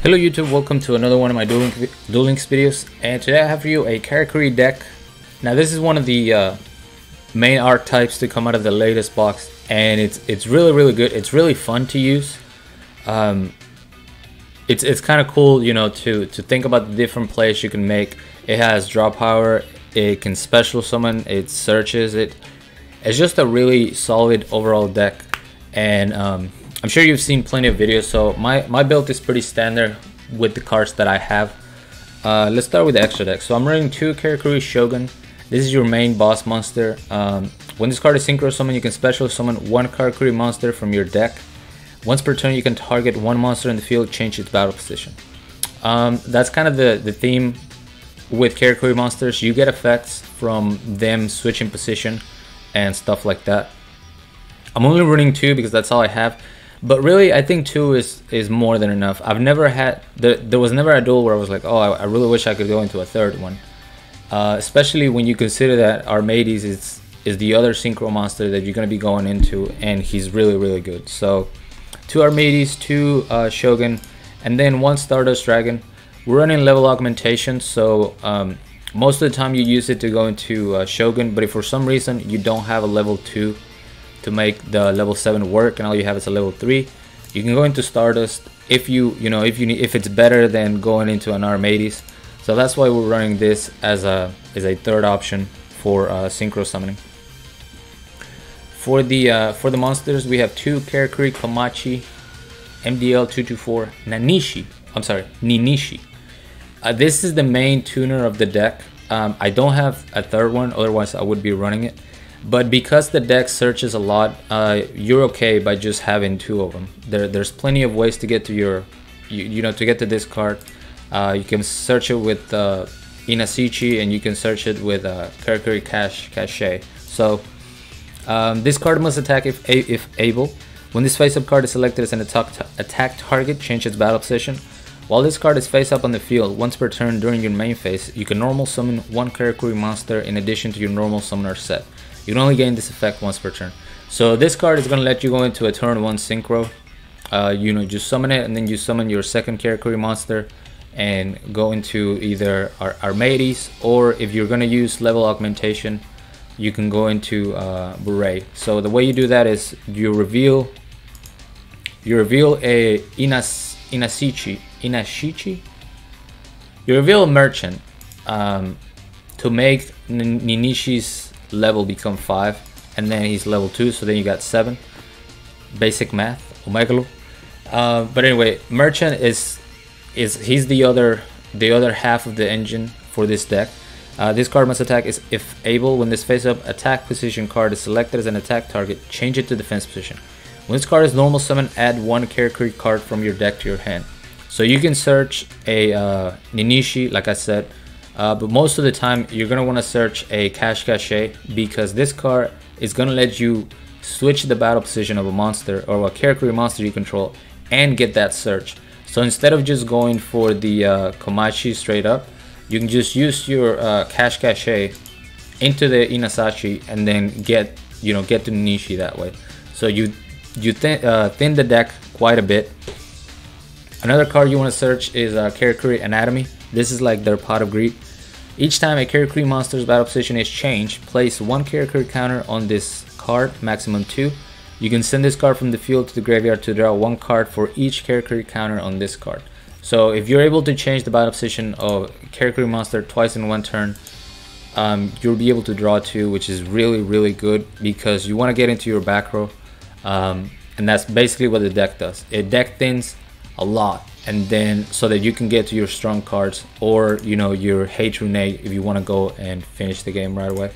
Hello YouTube, welcome to another one of my Duel Links videos, and today I have for you a Karakuri deck. Now this is one of the main archetypes to come out of the latest box, and it's really good. It's really fun to use. It's kind of cool, you know, to think about the different plays you can make. It has draw power, it can special summon, it searches it. It's just a really solid overall deck, and I'm sure you've seen plenty of videos, so my build is pretty standard with the cards that I have. Let's start with the extra deck. So I'm running 2 Karakuri Shogun. This is your main boss monster. When this card is synchro summon, you can special summon 1 Karakuri monster from your deck. Once per turn, you can target 1 monster in the field, change its battle position. That's kind of the theme with Karakuri monsters. You get effects from them switching position and stuff like that. I'm only running 2 because that's all I have. But really, I think 2 is more than enough. I've never had, there was never a duel where I was like, oh, I really wish I could go into a third one. Especially when you consider that Armades is the other synchro monster that you're going to be going into, and he's really good. So 2 Armades, 2 Shogun, and then 1 Stardust Dragon. We're running level augmentation, so most of the time you use it to go into Shogun, but if for some reason you don't have a level 2 to make the level 7 work and all you have is a level 3, you can go into Stardust if if it's better than going into an Armades. So that's why we're running this as a third option for synchro summoning. For the monsters, we have 2 Karakuri Komachi, MDL 224 Ninishi. This is the main tuner of the deck. I don't have a third one, otherwise I would be running it. But because the deck searches a lot, you're okay by just having 2 of them. There's plenty of ways to get to your, to get to this card. You can search it with Inasichi, and you can search it with Karakuri Cache. So this card must attack if able. When this face-up card is selected as an attack target, change its battle position. While this card is face-up on the field, once per turn during your main phase, you can normal summon 1 Karakuri monster in addition to your normal summoner set. You can only gain this effect once per turn. So this card is going to let you go into a turn 1 synchro. Just summon it, and then you summon your second Karakuri monster and go into either Armades, or if you're going to use level augmentation, you can go into Beret. So the way you do that is you reveal a Inasichi. You reveal a merchant to make Ninishi's level become 5, and then he's level 2, so then you got 7. Basic math, omegalo. But anyway, merchant he's the other half of the engine for this deck. This card must attack if able. When this face-up attack position card is selected as an attack target, change it to defense position. When this card is normal summon, add 1 Karakuri card from your deck to your hand. So you can search a Ninishi, like I said, but most of the time you're going to want to search a Cache, because this card is going to let you switch the battle position of a monster or a Karakuri monster you control and get that search. So instead of just going for the Komachi straight up, you can just use your Cache into the Inasachi and then get to Ninishi that way. So you thin the deck quite a bit. Another card you want to search is Karakuri Anatomy. This is like their pot of greed. Each time a Karakuri monster's battle position is changed, place 1 Karakuri counter on this card, maximum 2. You can send this card from the field to the graveyard to draw 1 card for each Karakuri counter on this card. So if you're able to change the battle position of Karakuri monster twice in 1 turn, you'll be able to draw 2, which is really good, because you want to get into your back row. And that's basically what the deck does. It deck thins a lot, and then so that you can get to your strong cards, or your hate Runade if you want to go and finish the game right away.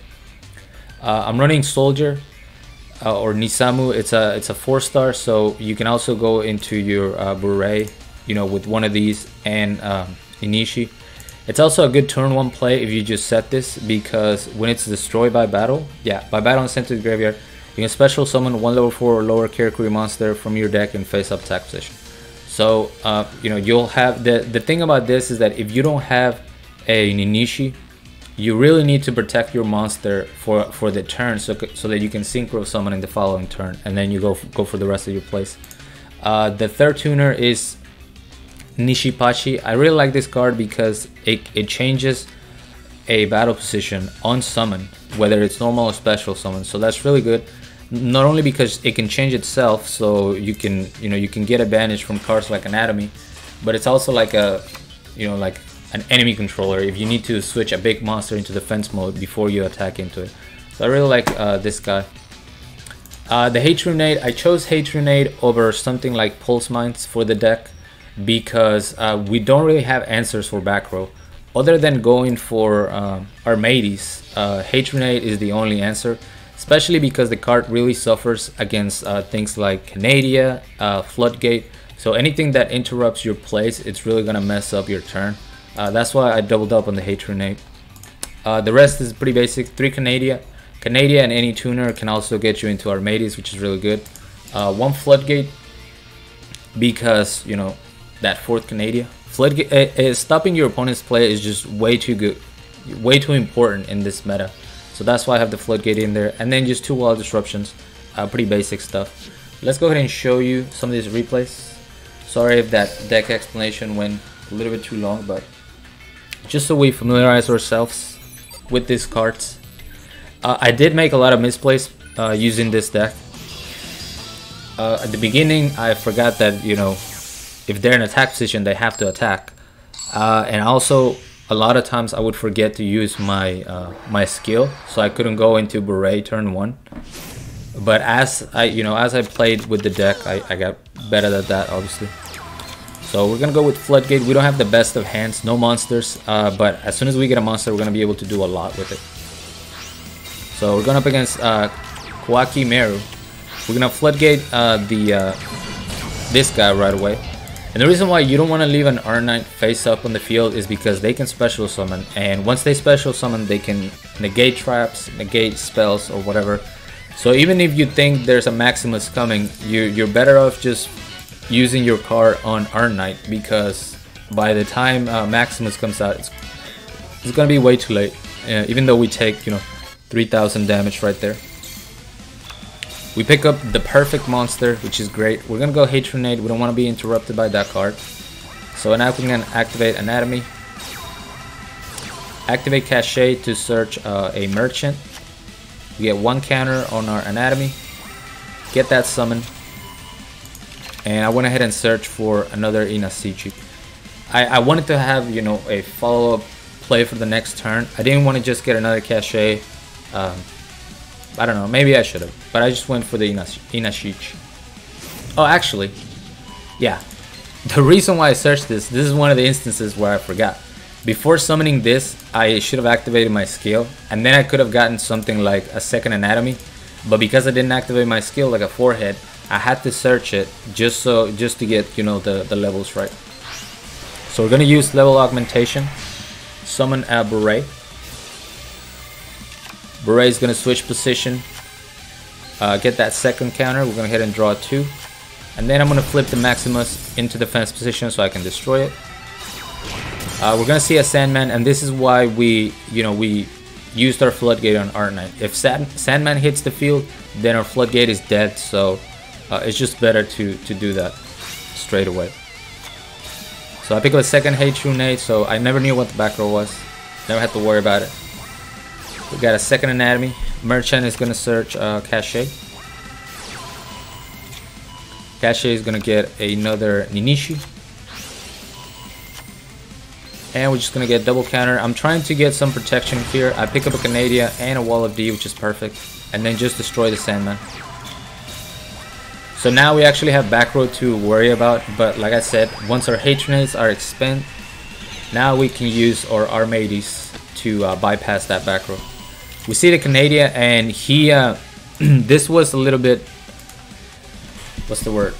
I'm running Soldier or Nisamu. It's a 4-star, so you can also go into your Beret, with one of these, and Inishi. It's also a good turn 1 play if you just set this, because when it's destroyed by battle, and sent to the graveyard, you can special summon 1 level 4 or lower Karakuri monster from your deck in face-up attack position. So you'll have the thing about this is that if you don't have a Ninishi, you really need to protect your monster for the turn, so that you can synchro summon in the following turn, and then you go for the rest of your plays. The third tuner is Nishipachi. I really like this card because it changes a battle position on summon, whether it's normal or special summon. So that's really good. Not only because it can change itself, so you can get advantage from cards like Anatomy, but it's also like a like an enemy controller if you need to switch a big monster into defense mode before you attack into it. So I really like this guy. The Hate Grenade, I chose Hate Grenade over something like Pulse Mines for the deck because we don't really have answers for back row. Other than going for Armades, Hate Grenade is the only answer, especially because the card really suffers against things like Canadia, Floodgate. So anything that interrupts your plays, it's really gonna mess up your turn. That's why I doubled up on the Hate Grenade. The rest is pretty basic. 3 Canadia and any tuner can also get you into Armades, which is really good. 1 Floodgate because that 4th Canadia. Floodgate, stopping your opponent's play is just way too good, way too important in this meta. So that's why I have the Floodgate in there, and then just 2 Wild Disruptions. Pretty basic stuff. Let's go ahead and show you some of these replays. Sorry if that deck explanation went a little bit too long, but just so we familiarize ourselves with these cards. I did make a lot of misplays using this deck. At the beginning, I forgot that if they're in attack position, they have to attack, and also a lot of times I would forget to use my my skill, so I couldn't go into Beret turn 1. But as I played with the deck, I got better at that, obviously. So we're gonna go with Floodgate. We don't have the best of hands, no monsters, but as soon as we get a monster, we're gonna be able to do a lot with it. So we're going up against Kawaki Meru. We're gonna Floodgate this guy right away. And the reason why you don't want to leave an R9 face up on the field is because they can special summon, and once they special summon, they can negate traps, negate spells, or whatever. So even if you think there's a Maximus coming, you're better off just using your card on R9, because by the time Maximus comes out, it's gonna be way too late. Even though we take 3,000 damage right there. We pick up the perfect monster, which is great. We're gonna go Hate Grenade. We don't want to be interrupted by that card. So now we can activate Anatomy. Activate Cachet to search a merchant. We get 1 counter on our Anatomy. Get that summon. And I went ahead and searched for another Inasichi. I wanted to have a follow-up play for the next turn. I didn't want to just get another Cachet. I don't know, maybe I should have, but I just went for the Inashich. Oh, actually, yeah. The reason why I searched this is one of the instances where I forgot. Before summoning this, I should have activated my skill, and then I could have gotten something like a second Anatomy. But because I didn't activate my skill, like a forehead, I had to search it just to get the levels right. So we're gonna use level augmentation. Summon a Beret. Beret is going to switch position, get that second counter. We're going to go ahead and draw 2. And then I'm going to flip the Maximus into defense position so I can destroy it. We're going to see a Sandman, and this is why we used our Floodgate on R9. If Sandman hits the field, then our Floodgate is dead, so it's just better to do that straight away. So I pick up a second Hate Grenade, so I never knew what the back row was. Never had to worry about it. We got a second Anatomy. Merchant is gonna search Cachet. Cachet is gonna get another Ninishi. And we're just gonna get double counter. I'm trying to get some protection here. I pick up a Canadia and a Wall of D, which is perfect. And then just destroy the Sandman. So now we actually have back row to worry about. But like I said, once our Hate Grenades are expended, now we can use our Armades to bypass that back row. We see the Canadia, and he this was a little bit, what's the word,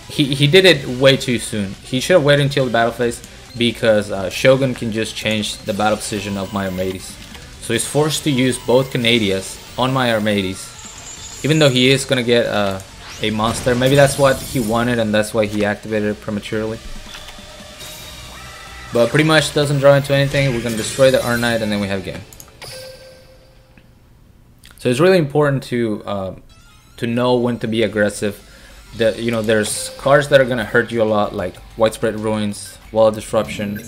he did it way too soon. He should have waited until the battle phase, because Shogun can just change the battle position of my Armades. So he's forced to use both Canadias on my Armades, even though he is gonna get a monster. Maybe that's what he wanted, and that's why he activated it prematurely. But pretty much doesn't draw into anything. We're gonna destroy the R9, and then we have game. So it's really important to know when to be aggressive. You know, there's cards that are gonna hurt you a lot, like Widespread Ruins, Wall of Disruption,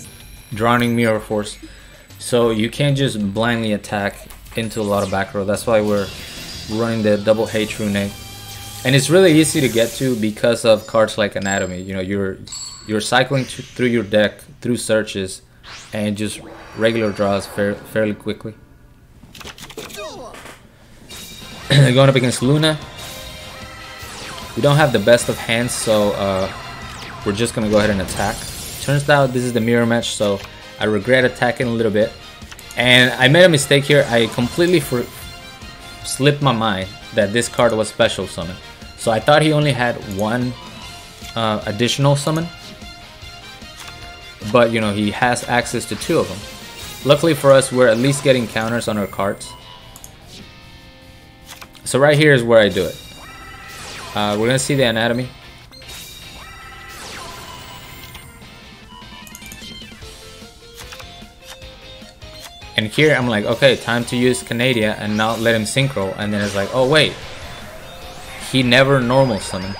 Drowning Mirror Force. So you can't just blindly attack into a lot of back row. That's why we're running the double H Rune. And it's really easy to get to because of cards like Anatomy. You know, you're cycling through your deck through searches and just regular draws fairly quickly. Going up against Luna. We don't have the best of hands, so we're just gonna go ahead and attack. Turns out this is the mirror match, so I regret attacking a little bit. And I made a mistake here. I completely slipped my mind that this card was special summon. So I thought he only had one additional summon, but you know, he has access to 2 of them. Luckily for us, we're at least getting counters on our cards. So right here is where I do it. We're gonna see the Anatomy. And here I'm like, okay, time to use Canadia and not let him synchro. And then it's like, oh wait, he never normal summon.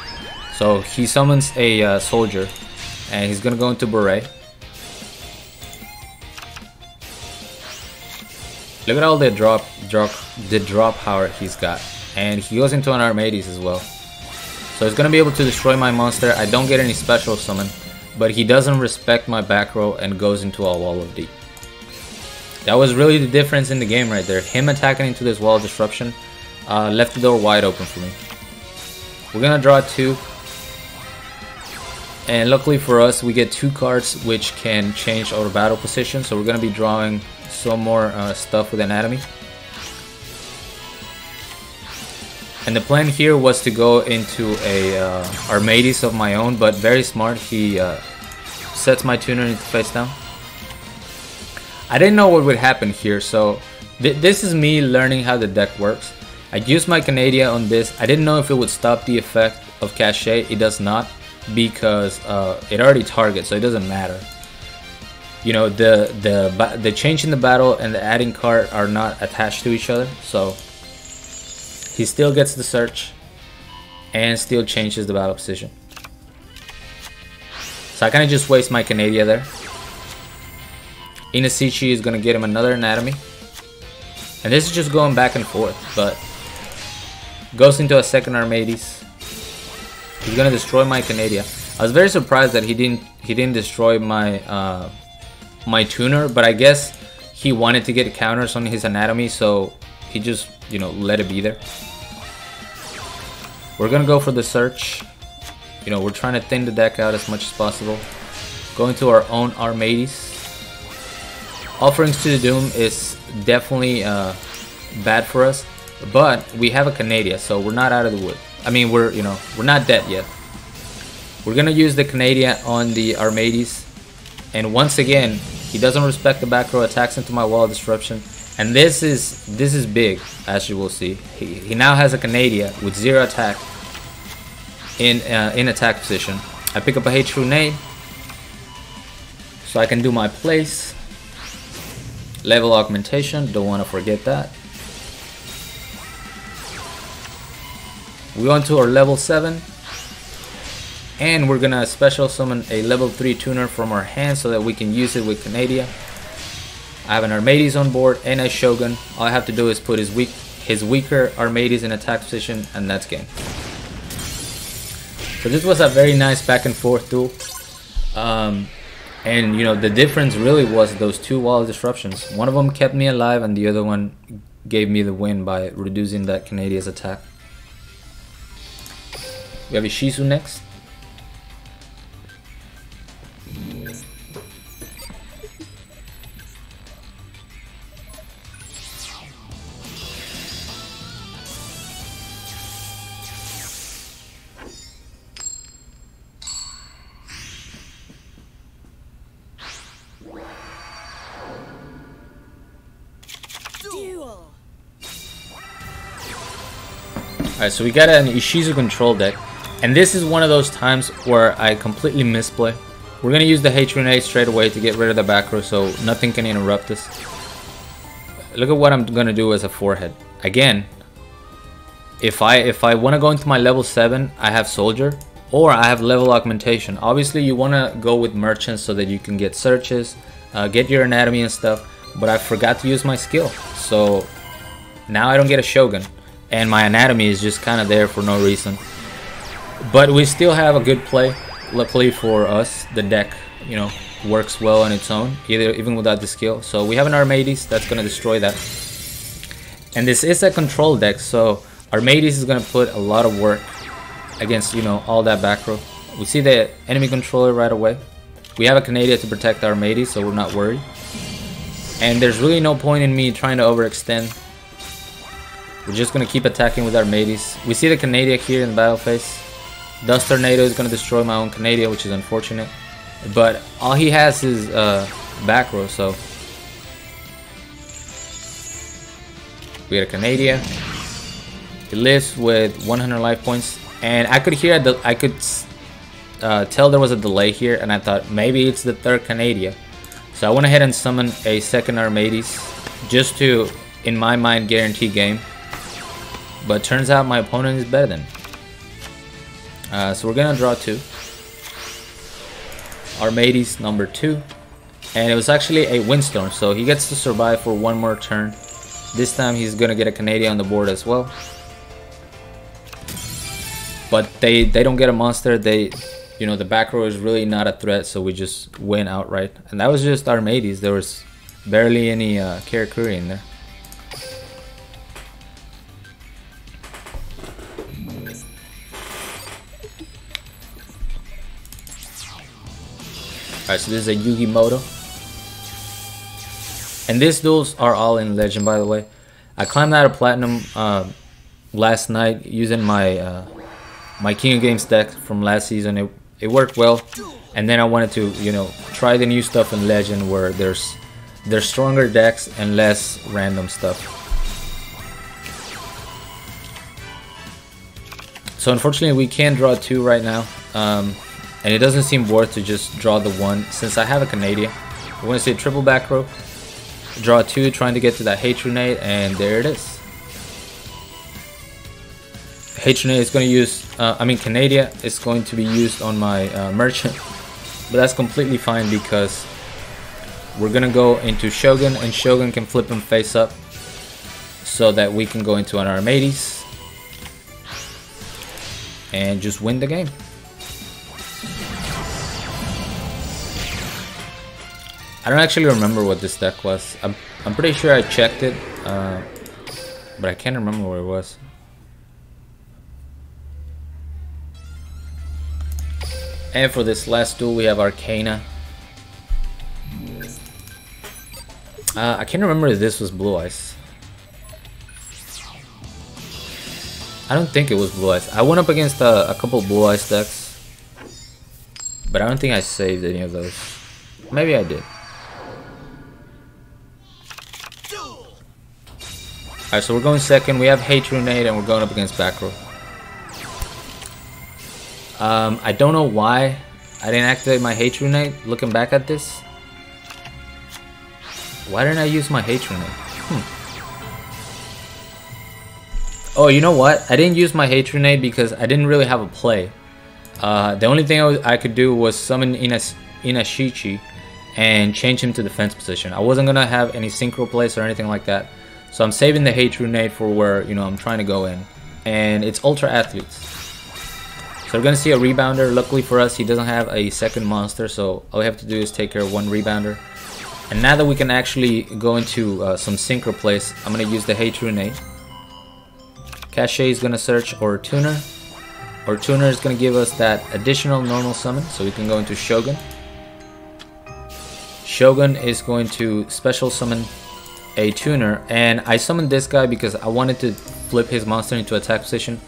So he summons a soldier, and he's gonna go into Beret. Look at all the drop power he's got, and he goes into an Armades as well. So he's gonna be able to destroy my monster. I don't get any special summon, but he doesn't respect my back row and goes into a Wall of D. That was really the difference in the game right there. Him attacking into this Wall of Disruption left the door wide open for me. We're gonna draw 2. And luckily for us, we get 2 cards which can change our battle position. So we're gonna be drawing some more stuff with Anatomy. And the plan here was to go into a Armades of my own, but very smart. He sets my tuner into face down. I didn't know what would happen here, so this is me learning how the deck works. I used my Canadia on this. I didn't know if it would stop the effect of Cachet. It does not, because it already targets, so it doesn't matter. You know, the change in the battle and the adding card are not attached to each other, so he still gets the search and still changes the battle position. So I kind of just waste my Canadia there. Inasichi is gonna get him another Anatomy, and this is just going back and forth, but goes into a second Armades. He's gonna destroy my Canadia. I was very surprised that he didn't destroy my my tuner, but I guess he wanted to get counters on his Anatomy, so he just, you know, let it be there. We're gonna go for the search. You know, we're trying to thin the deck out as much as possible. Going to our own Armades. Offerings to the Doom is definitely bad for us, but we have a Canadia, so we're not out of the wood. I mean, we're not dead yet. We're gonna use the Canadia on the Armades, and once again, he doesn't respect the back row, attacks into my Wall of Disruption, and this is big, as you will see. He now has a Canadia with 0 attack in attack position. I pick up a H Rune, so I can do my place. Level augmentation, don't want to forget that. We go into our level 7, and we're gonna special summon a level 3 tuner from our hand so that we can use it with Canadia. I have an Armades on board and a Shogun. All I have to do is put his weaker Armades in attack position, and that's game. So this was a very nice back and forth duel. And you know, the difference really was those 2 Wall of Disruptions. One of them kept me alive, and the other one gave me the win by reducing that Canadia's attack. We have Ishizu next. Duel. Alright, so we got an Ishizu control deck, and this is one of those times where I completely misplay. We're gonna use the H Rune straight away to get rid of the back row so nothing can interrupt us. Look at what I'm gonna do as a forehead. Again, if I want to go into my level 7, I have soldier or I have level augmentation. Obviously you want to go with merchants so that you can get searches, get your anatomy and stuff, but I forgot to use my skill, so now I don't get a shogun and my anatomy is just kind of there for no reason. But we still have a good play. Luckily for us, the deck, you know, works well on its own, even without the skill. So we have an Armades that's gonna destroy that. And this is a control deck, so Armades is gonna put a lot of work against, you know, all that back row. We see the enemy controller right away. We have a Canadian to protect our Armades, so we're not worried. And there's really no point in me trying to overextend. We're just gonna keep attacking with our Armades. We see the Canadian here in the battle phase. Dust Tornado is gonna destroy my own Canadian, which is unfortunate. But all he has is back row, so we got a Canadian. He lives with 100 life points, and I could hear I could tell there was a delay here, and I thought maybe it's the third Canadian. So I went ahead and summoned a second Armades just to, in my mind, guarantee game. But turns out my opponent is better than me. So we're gonna draw 2. Armades number 2, and it was actually a windstorm, so he gets to survive for one more turn. This time he's gonna get a Canadian on the board as well. But they don't get a monster. They, you know, the back row is really not a threat, so we just win outright. And that was just Armades. There was barely any Karakuri in there. Alright, so this is a Yugimoto. And these duels are all in Legend, by the way. I climbed out of Platinum last night using my my King of Games deck from last season. It worked well. And then I wanted to, you know, try the new stuff in Legend where there's stronger decks and less random stuff. So unfortunately we can't draw 2 right now. And it doesn't seem worth to just draw the 1 since I have a Canadian. We're going to see a triple back row, draw 2, trying to get to that Hatronade, and there it is. Hatronade is going to use, Canadian is going to be used on my merchant, but that's completely fine because we're going to go into Shogun, and Shogun can flip him face up so that we can go into an Armades and just win the game. I don't actually remember what this deck was. I'm pretty sure I checked it, but I can't remember where it was. And for this last duel we have Arcana. I can't remember if this was Blue Eyes. I don't think it was Blue Eyes. I went up against a couple Blue Eyes decks, but I don't think I saved any of those. Maybe I did. Alright, so we're going second. We have Hatronade and we're going up against back row. I don't know why I didn't activate my Hatronade. Looking back at this, why didn't I use my Hatronade? Oh, you know what? I didn't use my Hatronade because I didn't really have a play. The only thing I could do was summon Inashichi and change him to defense position. I wasn't gonna have any synchro plays or anything like that. So I'm saving the Hatronade for where, you know, I'm trying to go in. And it's Ultra Athletes. So we're going to see a Rebounder. Luckily for us, he doesn't have a second monster. So all we have to do is take care of one Rebounder. And now that we can actually go into some synchro plays, I'm going to use the Hatronade. Cache is going to search or Tuner. Or Tuner is going to give us that additional normal summon. So we can go into Shogun. Shogun is going to special summon a Tuner, and I summoned this guy because I wanted to flip his monster into attack position.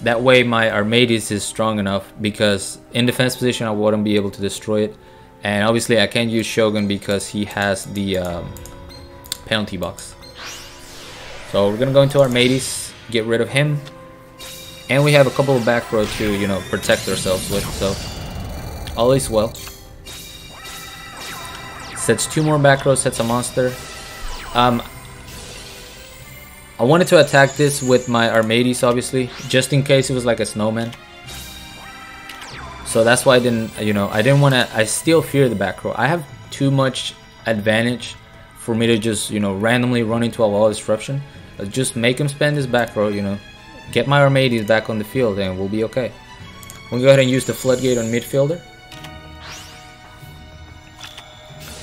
That way my Armades is strong enough, because in defense position I wouldn't be able to destroy it. And obviously I can't use Shogun because he has the penalty box. So we're gonna go into Armades, get rid of him, and we have a couple of back row to, you know, protect ourselves with, so all is well. Sets 2 more back rows, sets a monster. I wanted to attack this with my Armades, obviously, just in case it was like a snowman. So that's why I didn't, you know, I didn't want to. I still fear the back row. I have too much advantage for me to just, you know, randomly run into a wall disruption. Let's just make him spend his back row, you know, get my Armades back on the field, and we'll be okay. We'll go ahead and use the floodgate on midfielder.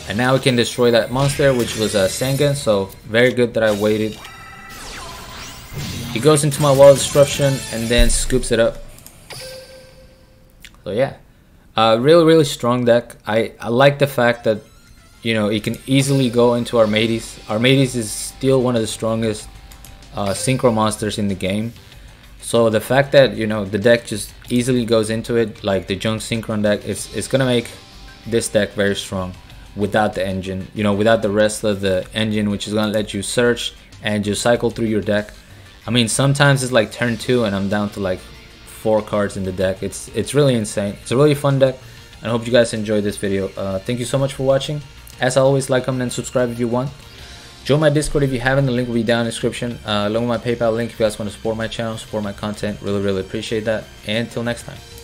And now we can destroy that monster, which was a Sengen, so very good that I waited. He goes into my wall disruption and then scoops it up. So yeah, really strong deck. I like the fact that, you know, it can easily go into Armades. Armades is still one of the strongest synchro monsters in the game. So the fact that, you know, the deck just easily goes into it, like the Junk Synchron deck, it's gonna make this deck very strong without the engine, you know, without the rest of the engine, which is gonna let you search and just cycle through your deck. I mean, sometimes it's like turn 2 and I'm down to like 4 cards in the deck. It's really insane. It's a really fun deck, and I hope you guys enjoyed this video. Thank you so much for watching. As always, like, comment, and subscribe if you want. Join my Discord if you haven't. The link will be down in the description, along with my PayPal link if you guys want to support my channel, support my content. Really appreciate that. And until next time.